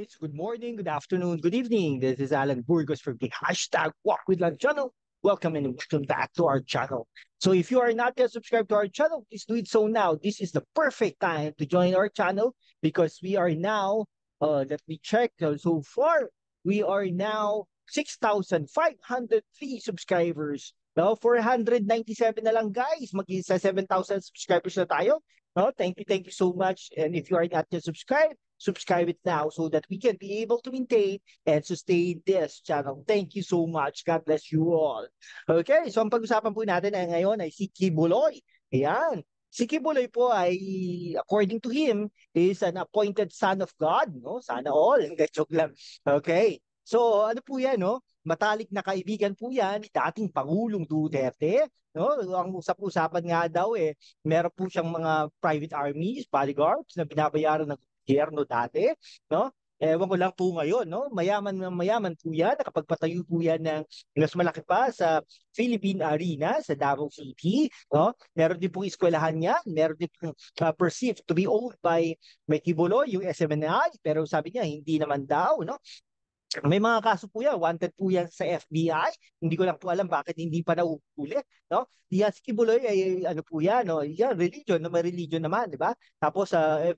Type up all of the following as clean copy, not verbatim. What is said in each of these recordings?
It's good morning, good afternoon, good evening. This is Alan Burgos from the hashtag Walk with Love channel. Welcome and welcome back to our channel. So if you are not yet subscribed to our channel, please do it so now. This is the perfect time to join our channel because we are now, let me check, so far, we are now 6,503 subscribers. No, 497 na lang guys. Mag-isa 7,000 subscribers na tayo. No, thank you so much. And if you are not yet subscribed, subscribe it now so that we can be able to maintain and sustain this channel. Thank you so much. God bless you all. Okay, so ang pag-usapan po natin ay ngayon ay si Kibuloy. Ayan. Si Kibuloy po ay, according to him, is an appointed son of God. No? Sana all. Joke lang. Okay. So ano po yan, no? Matalik na kaibigan po yan, dating Pangulong Duterte. No? Ang usap-usapan nga daw meron po siyang mga private armies, bodyguards na binabayaran ng gobyerno dati, no? Ewan ko lang po ngayon, no? Mayaman na mayaman po yan, nakapagpatayo po yan ng mas malaki pa sa Philippine Arena sa Davao City, no? Meron din pong eskwelahan niya, meron din pong perceived to be owned by Kibuloy, yung SMNI, pero sabi niya hindi naman daw, no? May mga kaso po yan, wanted po yan sa FBI. Hindi ko lang po alam bakit hindi pa nauuli, no? Yan si Kibuloy ay ano po yan, no? Yan, religion, no? May religion naman, di ba? Tapos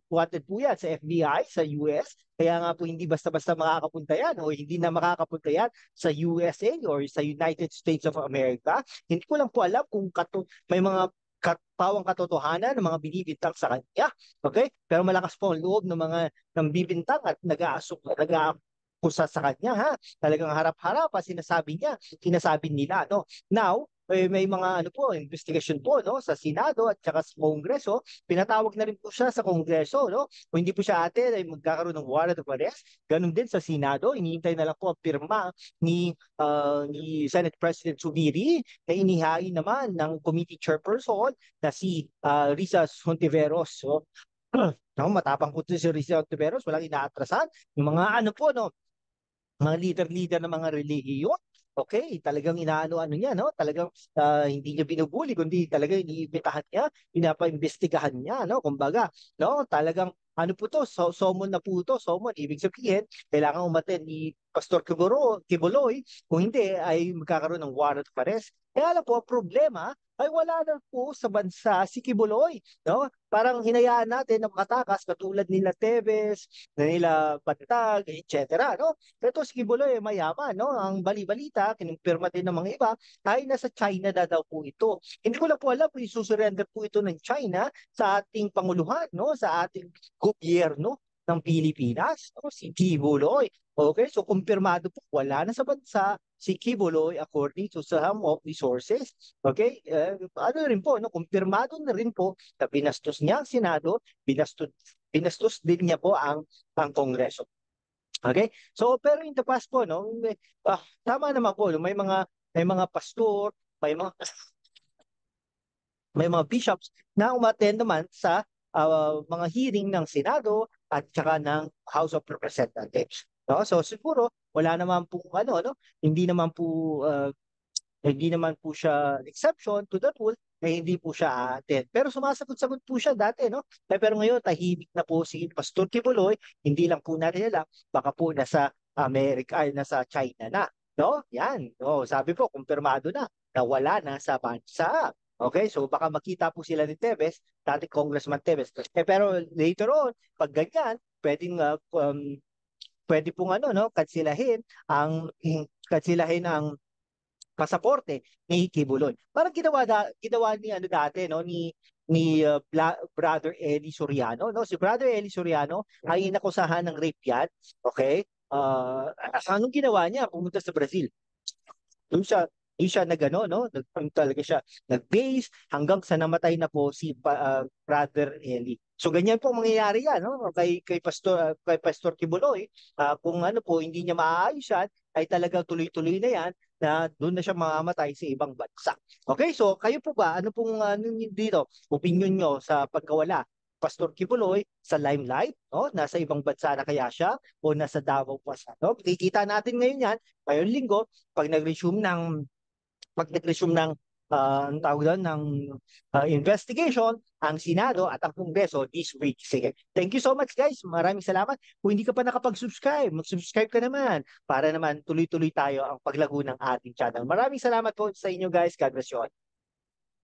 wanted po yan sa FBI, sa US. Kaya nga po hindi basta-basta makakapunta yan o hindi na makakapunta yan sa USA or sa United States of America. Hindi ko lang po alam kung may mga pawang katotohanan ng mga binibintang sa kanya. Okay? Pero malakas po ang loob ng mga ng bibintang at kusa sa kanya ha. Talagang harap-harap sinasabi niya, sinasabi nila no. Now, may mga ano po, investigation po no sa Senado at saka sa Kongreso. Pinatawag na rin po siya sa Kongreso no. Kung hindi po siya ate ay magkakaroon ng warrant of arrest. Ganun din sa Senado, iniintay na lang po ang pirma ni Senate President Zubiri na inihain naman ng committee chairperson na si Risa Hontiveros. So, no, matapang po si Risa Hontiveros, walang inaatrasan. Yung mga ano po no, mga leader-leader ng mga relihiyon. Okay, talagang inaano-ano niya, no? Talagang hindi niya binubuli, kundi talagang iniimbitahan niya, pinapaimbestigahan niya, no? Kumbaga, no? Talagang ano po to, somon na po to, somon. Ibig sabihin, kailangan umaten ni Pastor Kibuloy, kung hindi ay magkakaroon ng warrant of arrest. Kaya alam po, ang problema ay wala na po sa bansa si Kibuloy, no? Parang hinayaan natin na makatakas katulad nila Tevez, na nila Bantag, etc. No? Ito si Kibuloy mayaman, no? Ang bali-balita, kinumpirma din ng mga iba, ay nasa China na daw po ito. Hindi ko lang po alam kung isusurrender po ito ng China sa ating panguluhan, no? Sa ating gobyerno ng Pilipinas, no? Si Kibuloy. Okay, so kumpirmado po, wala na sa bansa si Kibuloy according to some of the sources. Okay, ano rin po, no? Kumpirmado na rin po na binastos niya ang Senado, binastos din niya po ang Kongreso. Okay? So pero in the past po no, tama naman po, no? May mga pastor, may mga bishops na umattend naman sa mga hearing ng Senado at saka ng House of Representatives. No? So siguro wala naman po ano no, hindi naman po hindi naman po siya exception to the rule eh hindi po siya attend. Pero sumasagot-sagot po siya dati, no? Pero ngayon, tahimik na po si Pastor Kibuloy, hindi lang po natin alam, baka po nasa Amerika, ay nasa China na. No? Yan. No, sabi po, kumpirmado na wala na sa bansa. Okay, so baka makita po sila ni Tevez, dati Congressman Tevez. Pero later on, pag ganyan, pwede pong ano, no, kansilahin ang pasaporte ni Kibuloy. Parang ginawa ni ano dati no ni Brother Eli Soriano no, si Brother Eli Soriano ay inakusahan ng rape yan. Okay? Anong ginawa niya? Pumunta sa Brazil. Doon siya nagano no, talaga siya nag-base hanggang sa namatay na po si Brother Eli. So ganyan po mangyayari yan no kay Pastor Kibuloy. Kung ano po hindi niya maayos yan ay talagang tuloy-tuloy na yan na doon na siya mamamatay sa ibang bansa. Okay, so kayo po ba ano pong dito opinion nyo sa pagkawala Pastor Kibuloy sa limelight, no? Nasa ibang bansa na kaya siya o nasa Davao pa siya, no? Kikita natin ngayon yan, ngayong linggo, pag nag-resume ng ang tawag doon ng investigation ang Senado at ang Kongreso this week. Sige. Thank you so much guys. Maraming salamat. Kung hindi ka pa nakapag-subscribe, mag-subscribe ka naman para naman tuloy-tuloy tayo ang paglago ng ating channel. Maraming salamat po sa inyo guys. God bless you all.